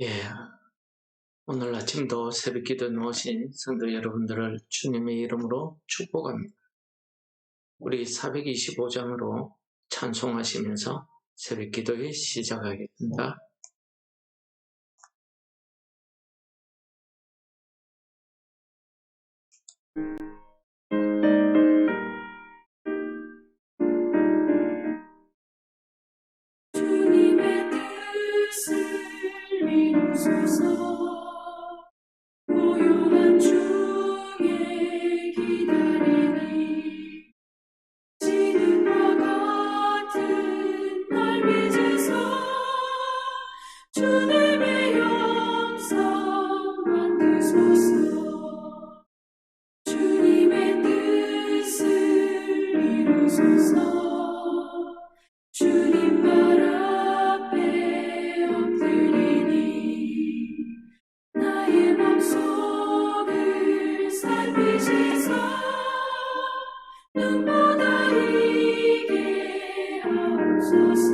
예, 오늘 아침도 새벽기도 나오신 성도 여러분들을 주님의 이름으로 축복합니다. 우리 425장으로 찬송하시면서 새벽기도에 시작하겠습니다. 주님의 뜻을 이루소서. 고요한 중에 기다리니 지금과 같은 날 빚으소. 주님의 영성 만드소서. 주님의 뜻을 이루소서. 주님 발 앞에 엎드리니 나의 맘속을 살피시사 눈보다 이게 하옵소서.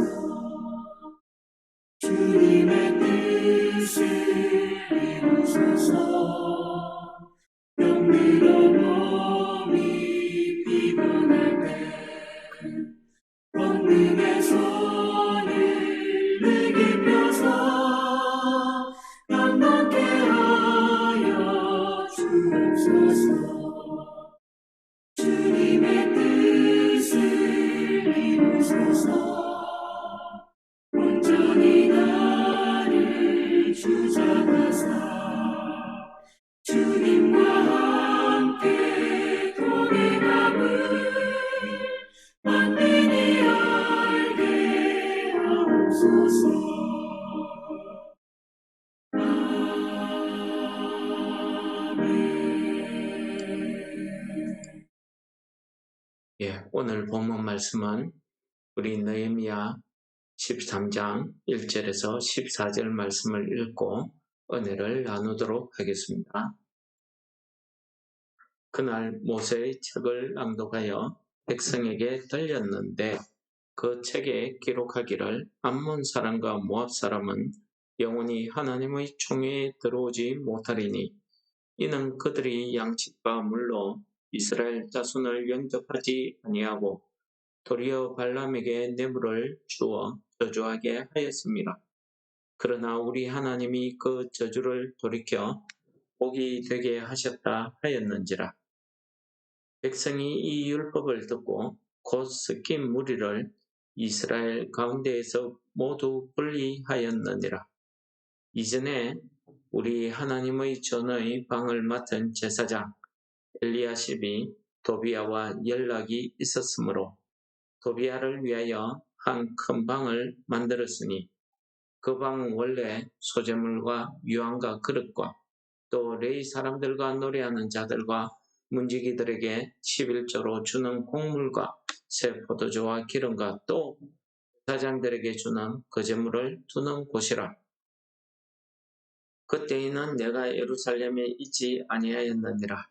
주님의 뜻을 이루소서. 병들어 몸이 피곤할 때 권능의 손을 내게 펴서 강건케 하여 주옵소서. 주님의 뜻을 이루소서. 온전히 나를 주장하사 주님과 함께 동행함을 만민이 알게 하옵소서. 오늘 본문 말씀은 우리 느헤미야 13장 1절에서 14절 말씀을 읽고 은혜를 나누도록 하겠습니다. 그날 모세의 책을 낭독하여 백성에게 들렸는데 그 책에 기록하기를 암몬 사람과 모압 사람은 영원히 하나님의 총회에 들어오지 못하리니 이는 그들이 양식과 물로 이스라엘 자손을 영접하지 아니하고 도리어 발람에게 뇌물을 주어 저주하게 하였습니다. 그러나 우리 하나님이 그 저주를 돌이켜 복이 되게 하셨다 하였는지라. 백성이 이 율법을 듣고 곧 섞인 무리를 이스라엘 가운데에서 모두 분리하였느니라. 이전에 우리 하나님의 전의 방을 맡은 제사장 엘리야십이 도비야와 연락이 있었으므로 도비야를 위하여 한 큰 방을 만들었으니 그 방은 원래 소재물과 유황과 그릇과 또 레위 사람들과 노래하는 자들과 문지기들에게 11조로 주는 곡물과 새 포도주와 기름과 또 제사장들에게 주는 거제물을 두는 곳이라. 그때에는 내가 예루살렘에 있지 아니하였느니라.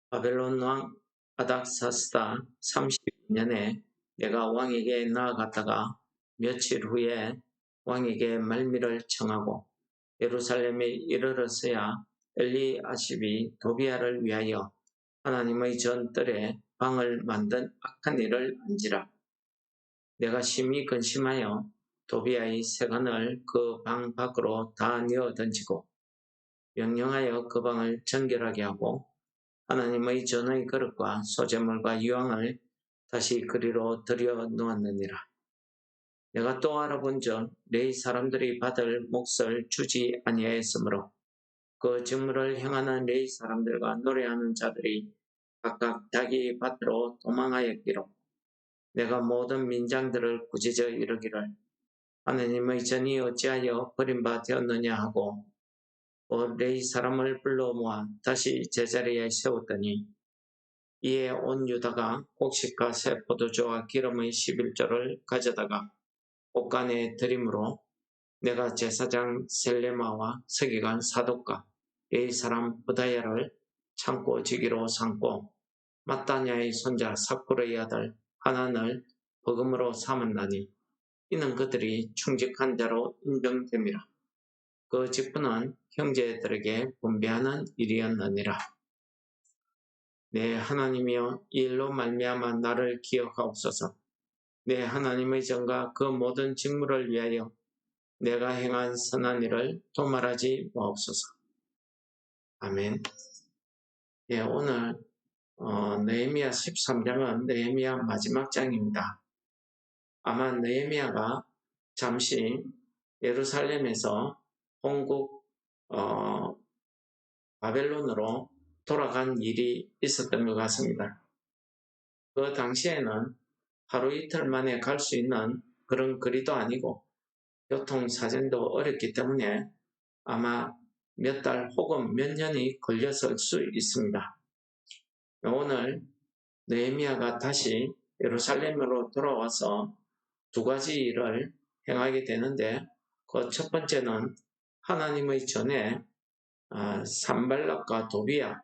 바벨론 왕 아닥사스다 32년에 내가 왕에게 나아갔다가 며칠 후에 왕에게 말미를 청하고 예루살렘에 이르렀어야 엘리아십이 도비야를 위하여 하나님의 전뜰에 방을 만든 악한 일을 안지라. 내가 심히 근심하여 도비야의 세간을 그 방 밖으로 다 내어 던지고 명령하여 그 방을 정결하게 하고 하나님의 전의 그릇과 소재물과 유황을 다시 그리로 들여 놓았느니라. 내가 또 알아본즉 레위 사람들이 받을 몫을 주지 아니하였으므로 그 직무를 행하는 레위 사람들과 노래하는 자들이 각각 자기 밭으로 도망하였기로 내가 모든 민장들을 꾸짖어 이르기를 하나님의 전이 어찌하여 버림바 되었느냐 하고 레위 사람을 불러 모아 다시 제자리에 세웠더니 이에 온 유다가 곡식과 새 포도주와 기름의 11조를 가져다가 옷간에 들이므로 내가 제사장 셀레마와 서기관 사독과 레위 사람 부다야를 창고 지기로 삼고 마따냐의 손자 삭불의 아들 하난을 버금으로 삼았나니 이는 그들이 충직한 자로 인정됨이라. 그 직분은 형제들에게 분배하는 일이었느니라. 내 하나님이여, 이 일로 말미암아 나를 기억하옵소서. 내 하나님의 전과 그 모든 직무를 위하여 내가 행한 선한 일을 도말하지 마옵소서. 아멘. 예, 오늘 느헤미야 13장은 느헤미야 마지막 장입니다. 아마 느헤미야가 잠시 예루살렘에서 본국 바벨론으로 돌아간 일이 있었던 것 같습니다. 그 당시에는 하루 이틀 만에 갈 수 있는 그런 거리도 아니고 교통사정도 어렵기 때문에 아마 몇 달 혹은 몇 년이 걸렸을 수 있습니다. 오늘 느헤미야가 다시 예루살렘으로 돌아와서 두 가지 일을 행하게 되는데, 그 첫 번째는 하나님의 전에 산발락과 도비야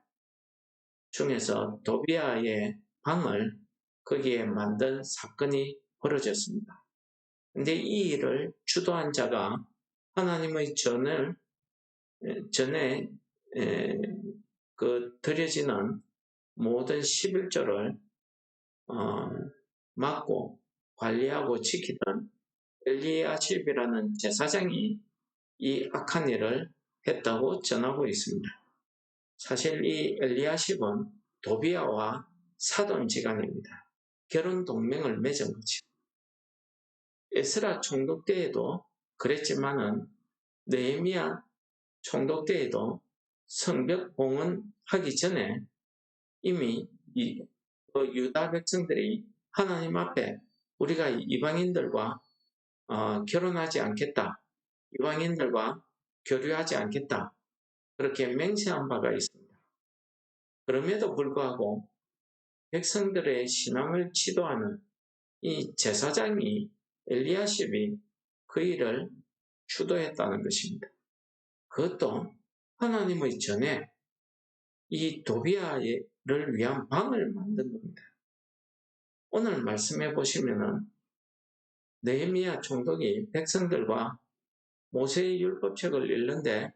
중에서 도비야의 방을 거기에 만든 사건이 벌어졌습니다. 근데 이 일을 주도한 자가 하나님의 전에 드려지는 모든 11조를 맡고 관리하고 지키던 엘리야십이라는 제사장이 이 악한 일을 했다고 전하고 있습니다. 사실 이 엘리야십은 도비야와 사돈지간입니다. 결혼 동맹을 맺은 거죠. 에스라 총독 때에도 그랬지만은 느헤미야 총독 때에도 성벽 봉헌하기 전에 이미 유다 백성들이 하나님 앞에 우리가 이방인들과 결혼하지 않겠다, 이방인들과 교류하지 않겠다, 그렇게 맹세한 바가 있습니다. 그럼에도 불구하고 백성들의 신앙을 지도하는 이 제사장이 엘리야십이 그 일을 주도했다는 것입니다. 그것도 하나님의 전에 이 도비야를 위한 방을 만든 겁니다. 오늘 말씀해 보시면은 느헤미야 총독이 백성들과 모세의 율법책을 읽는데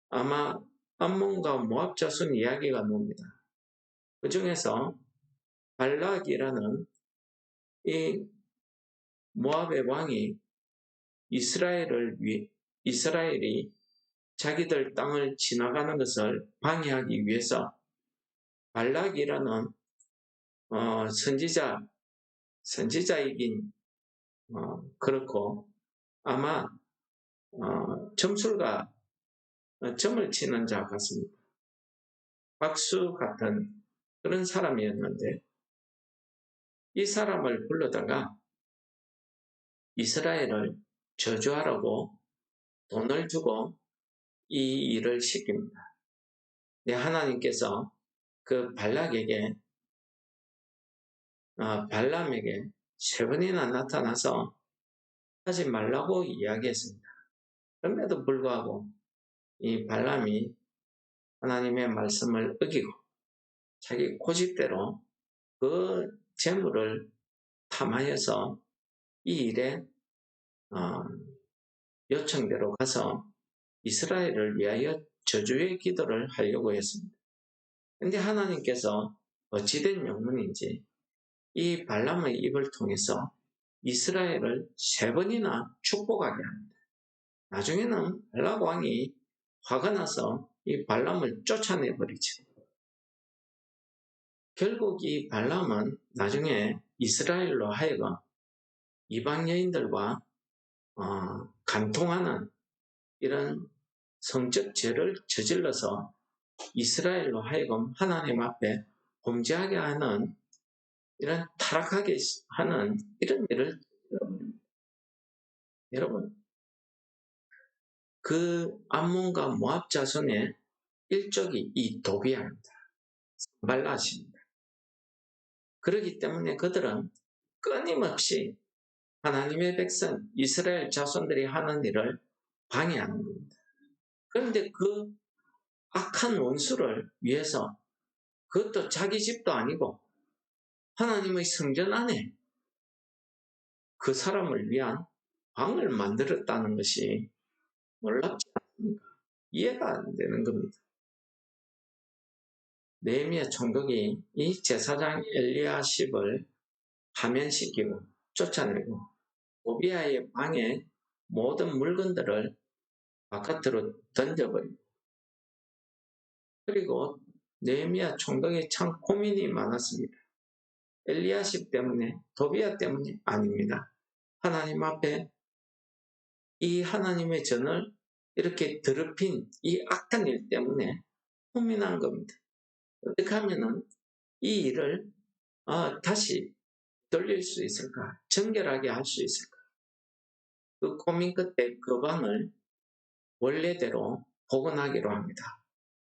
아마 암몬과 모압 자손 이야기가 나옵니다. 그 중에서 발락이라는 이 모압의 왕이 이스라엘이 자기들 땅을 지나가는 것을 방해하기 위해서 발락이라는 선지자이긴 그렇고 아마 점술가 점을 치는 자 같습니다. 박수 같은 그런 사람이었는데 이 사람을 불러다가 이스라엘을 저주하라고 돈을 주고 이 일을 시킵니다. 하나님께서 그 발람에게 세 번이나 나타나서 하지 말라고 이야기했습니다. 그럼에도 불구하고 이 발람이 하나님의 말씀을 어기고 자기 고집대로 그 재물을 탐하여서 이 일에 요청대로 가서 이스라엘을 위하여 저주의 기도를 하려고 했습니다. 그런데 하나님께서 어찌된 영문인지 이 발람의 입을 통해서 이스라엘을 세 번이나 축복하게 합니다. 나중에는 발락 왕이 화가 나서 이 발람을 쫓아내버리죠. 결국 이 발람은 나중에 이스라엘로 하여금 이방 여인들과 간통하는 이런 성적 죄를 저질러서 이스라엘로 하여금 하나님 앞에 범죄하게 하는 이런 타락하게 하는 이런 일을 여러분, 그 암몬과 모압 자손의 일족이 이 도비야입니다. 발라십니다. 그렇기 때문에 그들은 끊임없이 하나님의 백성 이스라엘 자손들이 하는 일을 방해하는 겁니다. 그런데 그 악한 원수를 위해서 그것도 자기 집도 아니고 하나님의 성전 안에 그 사람을 위한 방을 만들었다는 것이 놀랍지 않습니까? 됩니까? 이해가 안 되는 겁니다. 느헤미야 총독이 이 제사장 엘리야십을 파면시키고 쫓아내고 도비아의 방에 모든 물건들을 바깥으로 던져버리고, 그리고 느헤미야 총독이 참 고민이 많았습니다. 엘리야십 때문에, 도비아 때문이 아닙니다. 하나님 앞에 이 하나님의 전을 이렇게 더럽힌 이 악한 일 때문에 고민한 겁니다. 어떻게 하면은 이 일을 다시 돌릴 수 있을까? 정결하게 할 수 있을까? 그 고민 끝에 그 방을 원래대로 복원하기로 합니다.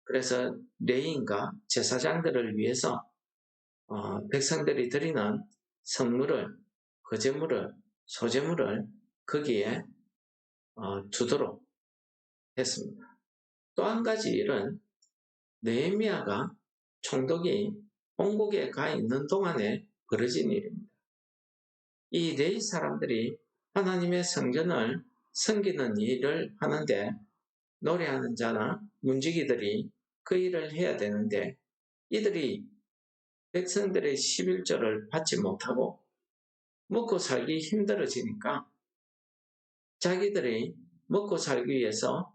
그래서 레위인과 제사장들을 위해서 백성들이 드리는 성물을, 거제물을, 소제물을 거기에 두도록 했습니다. 또 한 가지 일은 느헤미야가 총독이 본국에 가 있는 동안에 벌어진 일입니다. 이 레위 사람들이 하나님의 성전을 섬기는 일을 하는데 노래하는 자나 문지기들이 그 일을 해야 되는데 이들이 백성들의 11조를 받지 못하고 먹고 살기 힘들어지니까 자기들이 먹고 살기 위해서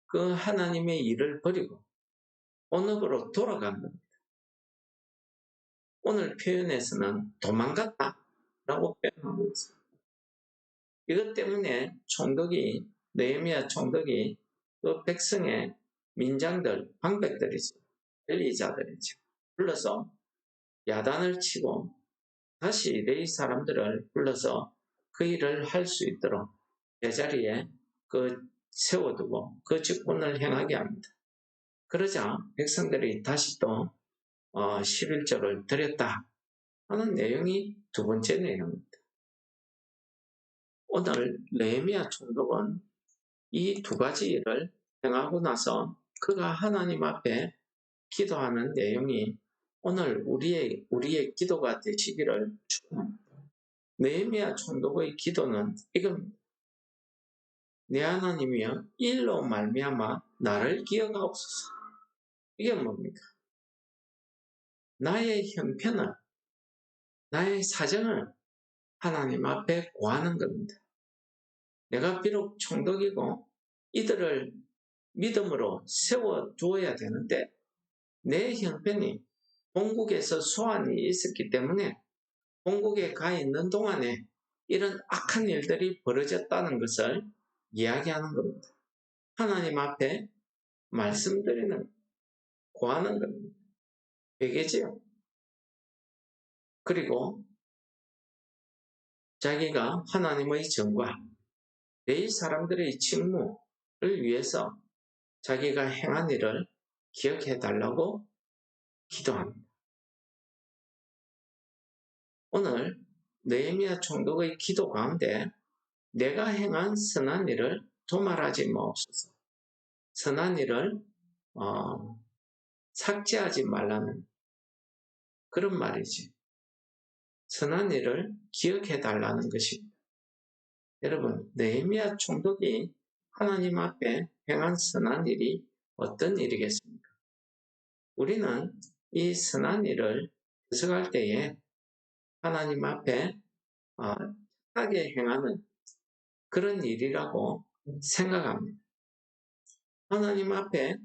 그 하나님의 일을 버리고 본업으로 돌아간 겁니다. 오늘 표현에서는 도망갔다라고 표현하고 있습니다. 이것 때문에 총독이, 느헤미야 총독이 그 백성의 민장들, 방백들이죠. 관리자들이죠. 불러서 야단을 치고 다시 레위 사람들을 불러서 그 일을 할 수 있도록 제자리에 세워두고 그 직분을 행하게 합니다. 그러자 백성들이 다시 또 11조를 드렸다 하는 내용이 두 번째 내용입니다. 오늘 느헤미야 총독은 이 두 가지 일을 행하고 나서 그가 하나님 앞에 기도하는 내용이 오늘 우리의 기도가 되시기를 축원합니다. 느헤미야 총독의 기도는 이겁니다. 내 하나님이여 일로 말미암아 나를 기억하옵소서. 이게 뭡니까? 나의 형편을, 나의 사정을 하나님 앞에 구하는 겁니다. 내가 비록 총독이고 이들을 믿음으로 세워두어야 되는데 내 형편이 본국에서 소환이 있었기 때문에 본국에 가 있는 동안에 이런 악한 일들이 벌어졌다는 것을 이야기하는 겁니다. 하나님 앞에 말씀드리는, 구하는 겁니다. 회개지요. 그리고 자기가 하나님의 정과 레위 사람들의 직무를 위해서 자기가 행한 일을 기억해 달라고 기도합니다. 오늘 느헤미야 총독의 기도 가운데 내가 행한 선한 일을 도말하지 마옵소서. 선한 일을 삭제하지 말라는 그런 말이지. 선한 일을 기억해 달라는 것입니다. 여러분, 느헤미야 총독이 하나님 앞에 행한 선한 일이 어떤 일이겠습니까? 우리는 이 선한 일을 해석할 때에 하나님 앞에 착하게 행하는 그런 일이라고 생각합니다. 하나님 앞에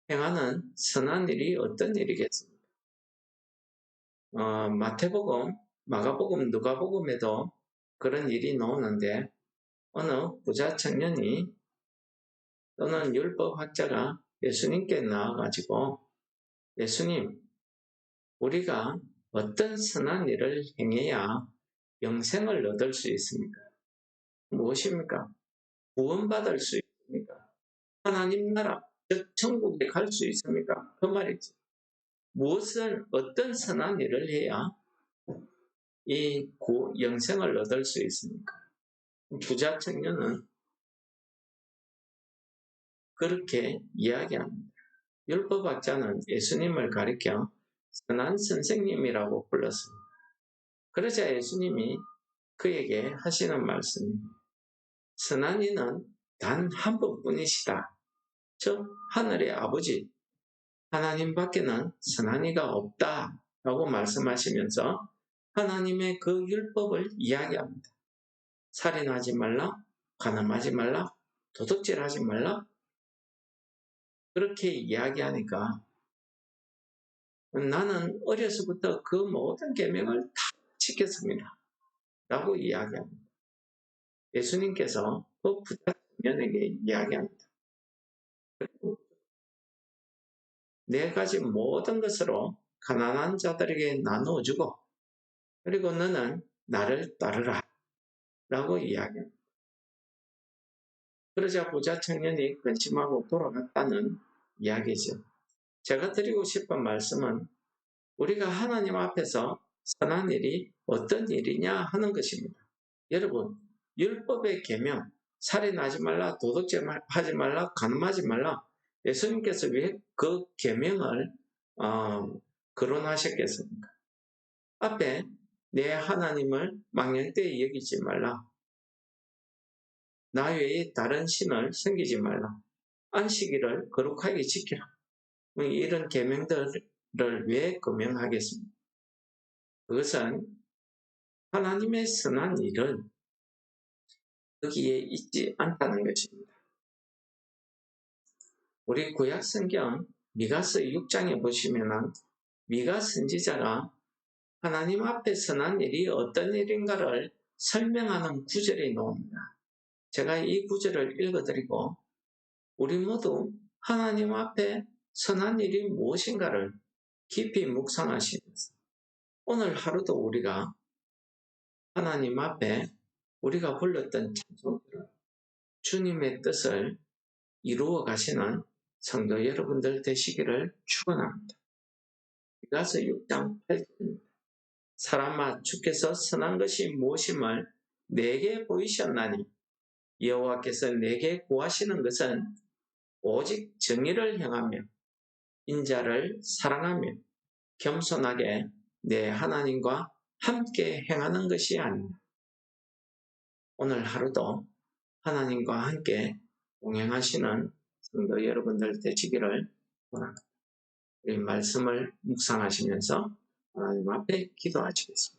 행하는 선한 일이 어떤 일이겠습니까? 마태복음, 마가복음, 누가복음에도 그런 일이 나오는데 어느 부자 청년이 또는 율법학자가 예수님께 나와가지고 예수님, 우리가 어떤 선한 일을 행해야 영생을 얻을 수 있습니까? 무엇입니까? 구원받을 수 있습니까? 하나님 나라, 즉 천국에 갈 수 있습니까? 그 말이지. 어떤 선한 일을 해야 이 영생을 얻을 수 있습니까? 부자 청년은 그렇게 이야기합니다. 율법학자는 예수님을 가리켜 선한 선생님이라고 불렀습니다. 그러자 예수님이 그에게 하시는 말씀이 선한 이는 단 한 분뿐이시다. 즉 하늘의 아버지 하나님밖에는 선한 이가 없다라고 말씀하시면서 하나님의 그 율법을 이야기합니다. 살인하지 말라, 간음하지 말라, 도둑질하지 말라. 그렇게 이야기하니까 나는 어려서부터 그 모든 계명을 다 지켰습니다. 라고 이야기합니다. 예수님께서 그 부자 청년에게 이야기합니다. 네 가지 모든 것으로 가난한 자들에게 나누어 주고 그리고 너는 나를 따르라 라고 이야기합니다. 그러자 부자 청년이 근심하고 돌아갔다는 이야기죠. 제가 드리고 싶은 말씀은 우리가 하나님 앞에서 선한 일이 어떤 일이냐 하는 것입니다. 여러분, 율법의 계명, 살인하지 말라, 도둑질하지 말라, 간음하지 말라. 예수님께서 왜 그 계명을 거론하셨겠습니까? 앞에 내 하나님을 망령되이 여기지 말라. 나 외에 다른 신을 섬기지 말라. 안식일을 거룩하게 지키라. 이런 계명들을 왜 금명하겠습니까? 그것은 하나님의 선한 일을 거기에 있지 않다는 것입니다. 우리 구약 성경 미가서 6장에 보시면 미가 선지자가 하나님 앞에 선한 일이 어떤 일인가를 설명하는 구절이 나옵니다. 제가 이 구절을 읽어드리고 우리 모두 하나님 앞에 선한 일이 무엇인가를 깊이 묵상하시면서 오늘 하루도 우리가 하나님 앞에 우리가 불렀던 찬송들을 주님의 뜻을 이루어 가시는 성도 여러분들 되시기를 축원합니다. 미가서 6장 8절입니다. 사람아 주께서 선한 것이 무엇임을 내게 보이셨나니 여호와께서 내게 구하시는 것은 오직 정의를 행하며 인자를 사랑하며 겸손하게 내 하나님과 함께 행하는 것이 아니냐. 오늘 하루도 하나님과 함께 동행하시는 성도 여러분들 되시기를 원합니다. 이 말씀을 묵상하시면서 하나님 앞에 기도하시겠습니다.